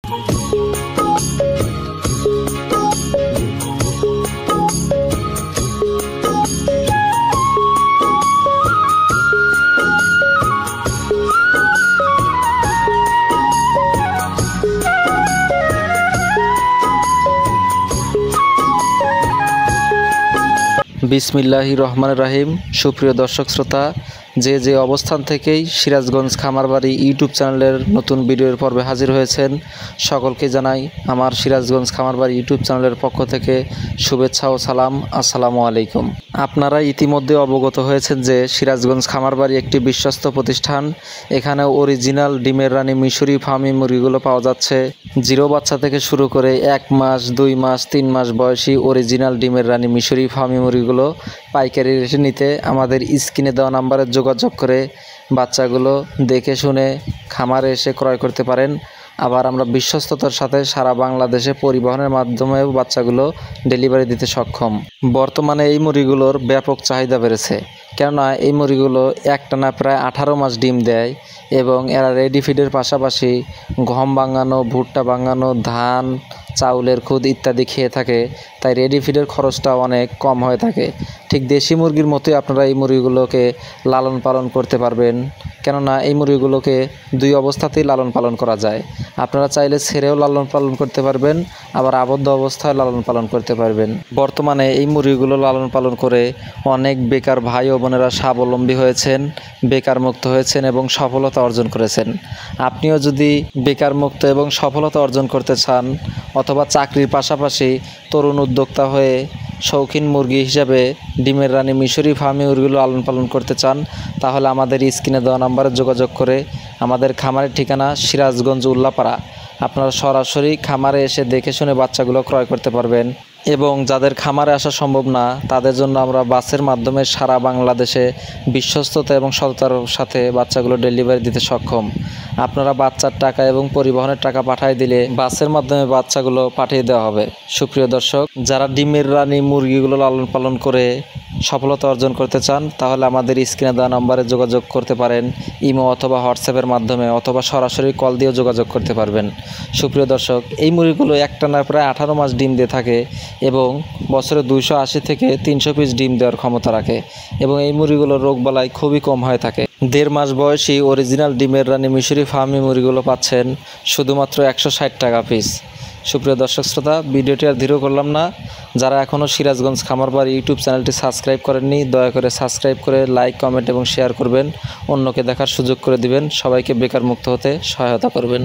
বিসমিল্লাহির রহমানির রহিম। সুপ্রিয় দর্শক শ্রোতা, যে অবস্থান থেকেই সিরাজগঞ্জ খামারবাড়ি ইউটিউব চ্যানেলের নতুন ভিডিওর পর্বে হাজির হয়েছেন, সকলকে জানাই আমার সিরাজগঞ্জ খামারবাড়ি ইউটিউব চ্যানেলের পক্ষ থেকে শুভেচ্ছা ও সালাম। আসসালামু আলাইকুম। আপনারা ইতিমধ্যে অবগত হয়েছেন যে সিরাজগঞ্জ খামারবাড়ি একটি বিশ্বস্ত প্রতিষ্ঠান। এখানে অরিজিনাল ডিমের রানী মিশরি ফার্মি মুরগিগুলো পাওয়া যাচ্ছে। জিরো বাচ্চা থেকে শুরু করে 1 মাস, 2 মাস, 3 মাস বয়সী অরিজিনাল ডিমের রানী মিশরি ফার্মি মুরগিগুলো পাইকারি রেটে নিতে আমাদের স্ক্রিনে দেওয়া নাম্বারে যোগাযোগ করে বাচ্চাগুলো দেখে শুনে খামারে এসে ক্রয় করতে পারেন। আবার আমরা বিশ্বস্ততার সাথে সারা বাংলাদেশে পরিবহনের মাধ্যমেও বাচ্চাগুলো ডেলিভারি দিতে সক্ষম। বর্তমানে এই মুরগিগুলোর ব্যাপক চাহিদা বেড়েছে, কেননা এই মুরগিগুলো একটানা প্রায় 18 মাস ডিম দেয় এবং এরা রেডি ফিডের পাশাপাশি গম ভাঙানো, ভুট্টা ভাঙানো, ধান, চাউলের খুদ ইত্যাদি খেয়ে থাকে। তাই রেডি ফিডের খরচটা অনেক কম হয়ে থাকে। ঠিক দেশি মুরগির মতোই আপনারা এই মুরগিগুলোকে লালন পালন করতে পারবেন, কেননা এই মুরগিগুলোকে 2 অবস্থাতেই লালন পালন করা যায়। আপনারা চাইলে ছেড়েও লালন পালন করতে পারবেন, আবার আবদ্ধ অবস্থায় লালন পালন করতে পারবেন। বর্তমানে এই মুরগিগুলো লালন পালন করে অনেক বেকার ভাই ও বোনেরা স্বাবলম্বী হয়েছেন, বেকার মুক্ত হয়েছেন এবং সফলতা অর্জন করেছেন। আপনিও যদি বেকার মুক্ত এবং সফলতা অর্জন করতে চান, অথবা চাকরির পাশাপাশি তরুণ উদ্যোক্তা হয়ে শৌখিন মুরগি হিসাবে ডিমের রানী মিশরি ফার্মি মুরগিগুলো লালন পালন করতে চান, তাহলে আমাদের স্ক্রিনে দেওয়া নাম্বারে যোগাযোগ করে আমাদের খামারের ঠিকানা সিরাজগঞ্জ উল্লাপাড়া। আপনারা সরাসরি খামারে এসে দেখে শুনে বাচ্চাগুলো ক্রয় করতে পারবেন। এবং যাদের খামারে আসা সম্ভব না, তাদের জন্য আমরা বাসের মাধ্যমে সারা বাংলাদেশে বিশ্বস্ততা এবং সততার সাথে বাচ্চাগুলো ডেলিভারি দিতে সক্ষম। আপনারা বাচ্চার টাকা এবং পরিবহনের টাকা পাঠিয়ে দিলে বাসের মাধ্যমে বাচ্চাগুলো পাঠিয়ে দেওয়া হবে। সুপ্রিয় দর্শক, যারা ডিমের রানী মুরগিগুলো লালন পালন করে সফলতা অর্জন করতে চান, তাহলে আমাদের স্ক্রিনে দেওয়া নম্বরে যোগাযোগ করতে পারেন। ইমো অথবা হোয়াটসঅ্যাপের মাধ্যমে, অথবা সরাসরি কল দিয়েও যোগাযোগ করতে পারবেন। সুপ্রিয় দর্শক, এই মুরগিগুলো একটানা প্রায় 18 মাস ডিম দিয়ে থাকে এবং বছরে 280 থেকে 300 পিস ডিম দেওয়ার ক্ষমতা রাখে এবং এই মুরগিগুলোর রোগবালাই খুবই কম হয়ে থাকে। 1.5 মাস বয়সী অরিজিনাল ডিমের রানী মিশরি ফার্মি মুরগিগুলো পাচ্ছেন শুধুমাত্র 160 টাকা পিস। সুপ্রিয় দর্শক শ্রোতা, ভিডিওটি আর দীর্ঘ করলাম না। যারা এখনও সিরাজগঞ্জ খামারবাড়ি ইউটিউব চ্যানেলটি সাবস্ক্রাইব করেননি, দয়া করে সাবস্ক্রাইব করে লাইক, কমেন্ট এবং শেয়ার করবেন। অন্যকে দেখার সুযোগ করে দিবেন। সবাইকে বেকার মুক্ত হতে সহায়তা করবেন।